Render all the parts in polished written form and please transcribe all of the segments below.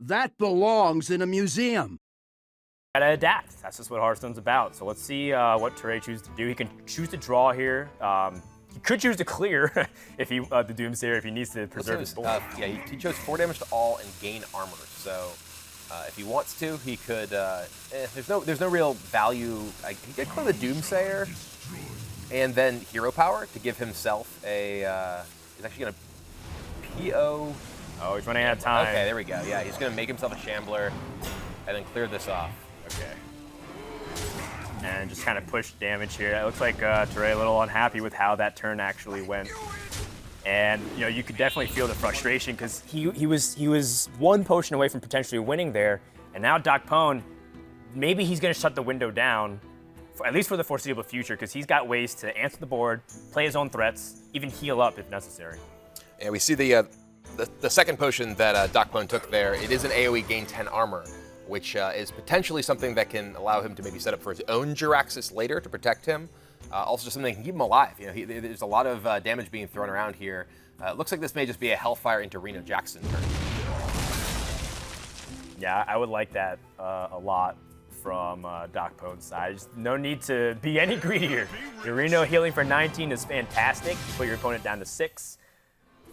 That belongs in a museum. Gotta adapt. That's just what Hearthstone's about. So let's see what Teray chooses to do. He can choose to draw here. He could choose to clear if he the Doomsayer if he needs to preserve his board. Yeah, he chose 4 damage to all and gain armor. So if he wants to, he could. There's no real value. He could clear the Doomsayer and then hero power to give himself a. He's actually gonna PO. Oh, he's running out of time. Okay, there we go. Yeah, he's gonna make himself a Shambler and then clear this off. Okay. And just kind of push damage here. It looks like Teray a little unhappy with how that turn actually went. And you could definitely feel the frustration because he was 1 potion away from potentially winning there. And now DocPwn, maybe he's going to shut the window down, at least for the foreseeable future, because he's got ways to answer the board, play his own threats, even heal up if necessary. Yeah, we see the second potion that DocPwn took there. It is an AoE gain 10 armor, which is potentially something that can allow him to maybe set up for his own Jiraxis later to protect him. Also just something that can keep him alive. There's a lot of damage being thrown around here. Looks like this may just be a Hellfire into Reno Jackson turn. Yeah, I would like that a lot from DocPwn's side. Just no need to be any greedier. Your Reno healing for 19 is fantastic. You put your opponent down to 6.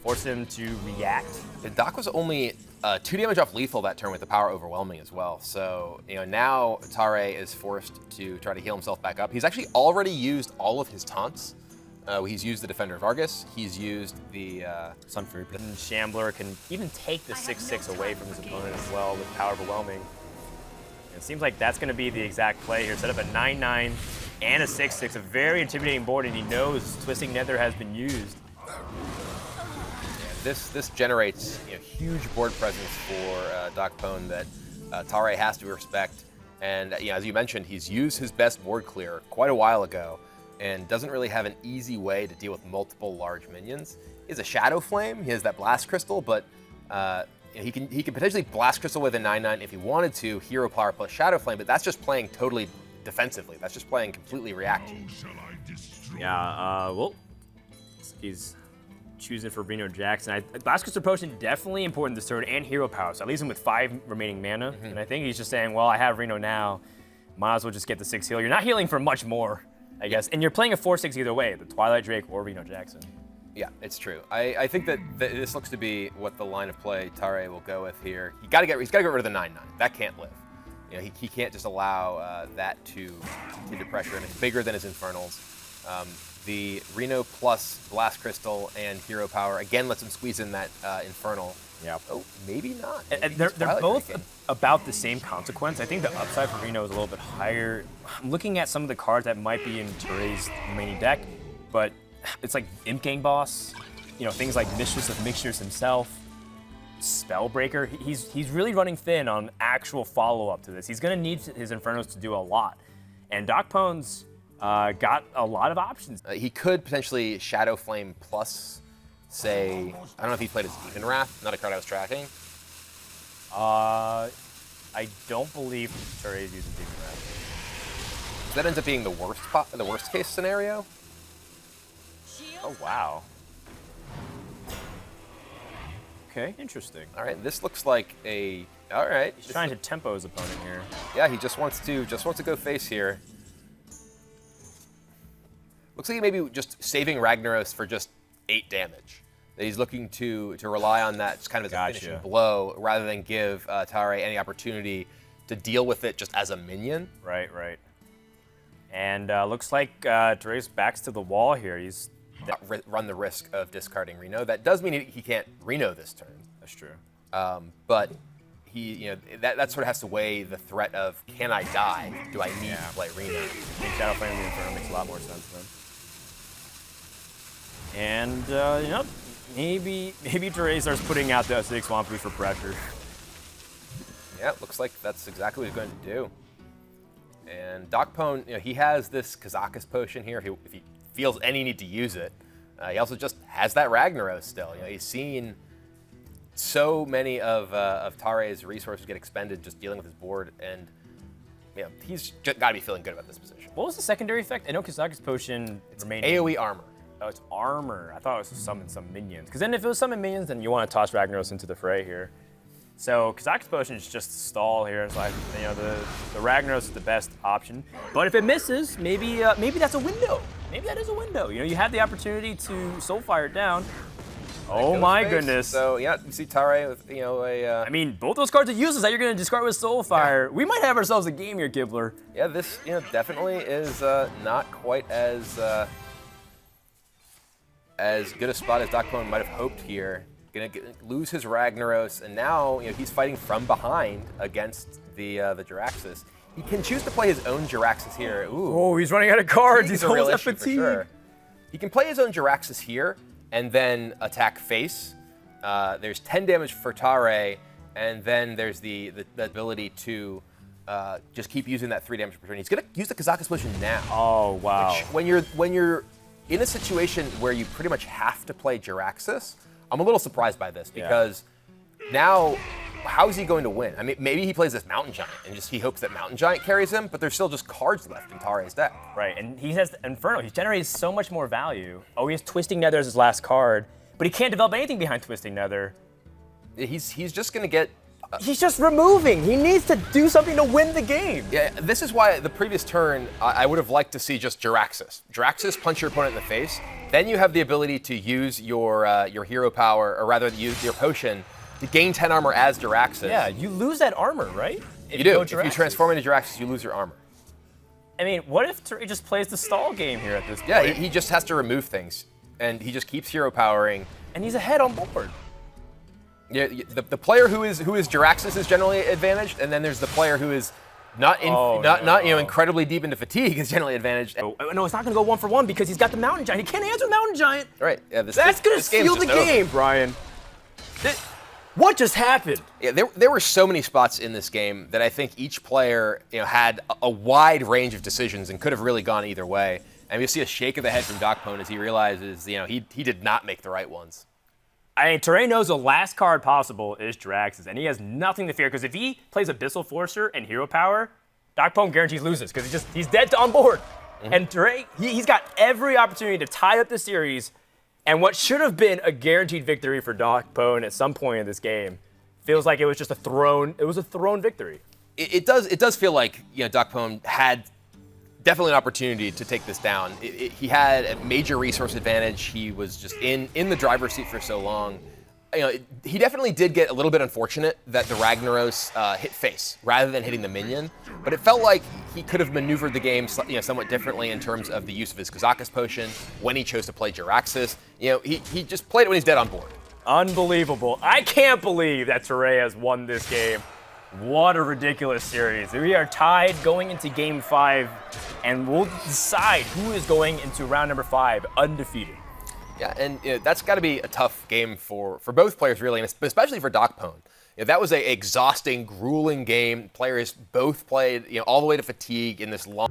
Force him to react. And Doc was only 2 damage off lethal that turn with the power overwhelming as well. So now Teray is forced to try to heal himself back up. He's actually already used all of his taunts. He's used the Defender of Argus. He's used the Sunfury. And Shambler can even take the 6/6 away from his opponent as well with power overwhelming. It seems like that's going to be the exact play here. Set up a 9/9 and a 6/6, a very intimidating board, and he knows Twisting Nether has been used. This generates huge board presence for DocPwn that Teray has to respect. And as you mentioned, he's used his best board clear quite a while ago and doesn't really have an easy way to deal with multiple large minions. He has a Shadow Flame, he has that Blast Crystal, but he can potentially Blast Crystal with a 9/9 if he wanted to, Hero Power plus Shadow Flame, but that's just playing totally defensively. That's just playing completely reactive. Yeah, well, he's choosing for Reno Jackson. Blast Crystal Potion definitely important this turn, and Hero Power. So that leaves him with 5 remaining mana. And I think he's just saying, well, I have Reno now. Might as well just get the 6 heal. You're not healing for much more, I guess. And you're playing a 4/6 either way, the Twilight Drake or Reno Jackson. Yeah, it's true. I think that this looks to be what the line of play Teray will go with here. He's got to get rid of the 9/9. That can't live. He can't just allow that to continue to pressure him. It's bigger than his Infernals. The Reno plus Blast Crystal and Hero Power again lets him squeeze in that Infernal. Yeah. Oh, maybe not. And they're both about the same consequence. I think the upside for Reno is a little bit higher. I'm looking at some of the cards that might be in Teray's remaining deck, but it's like Imp Gang Boss, things like Mistress of Mixtures himself, Spellbreaker. He's really running thin on actual follow-up to this. He's going to need his Infernos to do a lot. And DocPwn's got a lot of options. He could potentially Shadow Flame plus, say, I don't know if he played as Demon Wrath, not a card I was tracking. I don't believe Teray is using Demon Wrath. That ends up being the worst case scenario. Oh, wow. Okay, interesting. All right, this looks like all right. He's trying to tempo his opponent here. Yeah, he just wants to go face here. Looks like he may be just saving Ragnaros for just 8 damage. That he's looking to rely on that just kind of as a finishing blow rather than give Teray any opportunity to deal with it just as a minion. Right. And looks like Teray's back's to the wall here. He's run the risk of discarding Reno. That does mean he can't Reno this turn. That's true. But he, that sort of has to weigh the threat of, can I die? Do I need to play Reno? I think Shadow Flame in the Inferno makes a lot more sense then. And, maybe Teray starts putting out the 6 Swamp Boost for pressure. Yeah, it looks like that's exactly what he's going to do. And DocPwn, he has this Kazakus potion here if he feels any need to use it. He also just has that Ragnaros still. He's seen so many of Teray's resources get expended just dealing with his board, and he's got to be feeling good about this position. What was the secondary effect? I know Kazakus potion remained AoE armor. Oh, it's armor. I thought it was to summon some minions. Because then if it was summon minions, then you want to toss Ragnaros into the fray here. So Kazakh's Potion is just stall here. It's like, the Ragnaros is the best option. But if it misses, maybe that's a window. Maybe that is a window. You had the opportunity to Soulfire it down. Oh my goodness. So yeah, you see Tare with a. I mean, both those cards are useless that you're going to discard with Soulfire. Yeah. We might have ourselves a game here, Kibler. Yeah, this definitely is not quite as good a spot as DocPwn might have hoped here. Gonna lose his Ragnaros, and now he's fighting from behind against the Jiraxis. He can choose to play his own Jiraxis here. Ooh. Oh, he's running out of cards. He's almost at fatigue. Sure. He can play his own Jiraxis here and then attack face. There's 10 damage for Tare, and then there's the ability to just keep using that 3 damage per turn. He's gonna use the Kazakh's Potion now. Oh wow! Which, when you're in a situation where you pretty much have to play Jiraxis, I'm a little surprised by this because now, how is he going to win? I mean, maybe he plays this Mountain Giant and he hopes that Mountain Giant carries him, but there's still just cards left in Tare's deck. Right, and he has Inferno. He's generated so much more value. Oh, he has Twisting Nether as his last card, but he can't develop anything behind Twisting Nether. He's just going to get... he's just removing. He needs to do something to win the game. Yeah, this is why the previous turn, I would have liked to see just Jiraxis. Jiraxis punch your opponent in the face. Then you have the ability to use your hero power, or rather use your potion, to gain 10 armor as Jiraxis. Yeah, you lose that armor, right? You do. If you transform into Jiraxis, you lose your armor. I mean, what if he just plays the stall game here at this point? Yeah, he just has to remove things, and he just keeps hero powering. And he's ahead on board. Yeah, the player who is Jiraxis is generally advantaged, and then there's the player who is not incredibly deep into fatigue is generally advantaged. Oh, no, it's not going to go 1-for-1 because he's got the Mountain Giant. He can't answer the Mountain Giant. Right. Yeah. That's going to steal the game, Brian. What just happened? Yeah, there were so many spots in this game that I think each player had a wide range of decisions and could have really gone either way. And you see a shake of the head from DocPwn as he realizes he did not make the right ones. I mean, Tare knows the last card possible is Jiraxis, and he has nothing to fear, because if he plays Abyssal Forcer and Hero Power, DocPwn guarantees loses, because he's dead on board. Mm-hmm. And Tare, he's got every opportunity to tie up the series, and what should have been a guaranteed victory for DocPwn at some point in this game feels like it was just a thrown victory. It does feel like DocPwn had definitely an opportunity to take this down. He had a major resource advantage. He was just in the driver's seat for so long. He definitely did get a little bit unfortunate that the Ragnaros hit face rather than hitting the minion, but it felt like he could have maneuvered the game somewhat differently in terms of the use of his Kazakh's Potion when he chose to play Jiraxis. He just played it when he's dead on board. Unbelievable. I can't believe that Tare has won this game. What a ridiculous series. We are tied going into Game 5, and we'll decide who is going into round number 5 undefeated. Yeah, and that's got to be a tough game for both players, really, and especially for DocPwn. That was an exhausting, grueling game. Players both played all the way to fatigue in this long...